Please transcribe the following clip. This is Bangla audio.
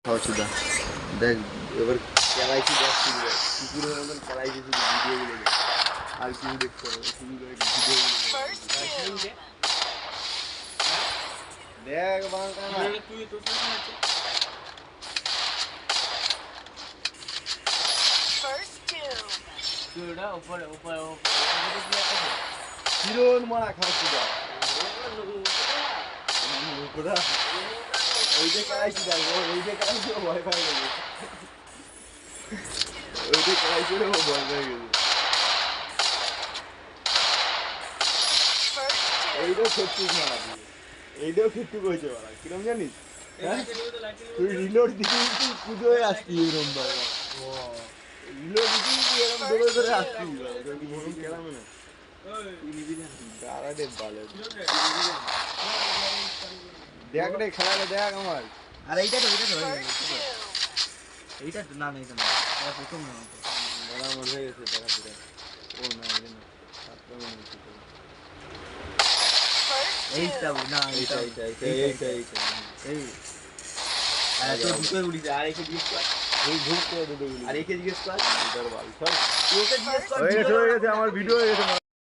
হর্ষদা দেখ এবার খেলাইছি দেখ কুকুরের মতন খেলাইছি শুধু ভিডিওগুলো দেখ আর কিছু দেখতে হবে শুধু ভিডিওগুলো দেখ বাংলা তুই তো কিরণ মারা খাওয়াচ্ছি দা ওই যে খেলাইছি দেখ ওই যে খেলাইছি ভয় পাই গেছে ওই যে খেলাইছি ও ভয় পাই গেছে এইটাও সত্যি মারা দিয়ে এইটাও সত্যি কইছে মারা কিরম জানিস তুই রিলোড দিতে কুদো হয়ে আসতি এরকম বাবা রিলোড দিতে এরকম দৌড়ে ধরে আসতি খেলাম না দাঁড়াতে ভালো দেখ রে খেলাটা দেখ আমার আর এইটা তো এইটা তো না এইটা না প্রথম না বড় মনে হয়ে গেছে টাকা পুরো ও না এই না সাতটা মনে হচ্ছে এইটা না এইটা এই আর তো দুটো উড়িছে আর একে জিজ্ঞেস কর এই ঘুম করে দুটো আর একে জিজ্ঞেস কর এটার বাল সব ওকে জিজ্ঞেস কর হয়ে গেছে আমার ভিডিও হয়ে গেছে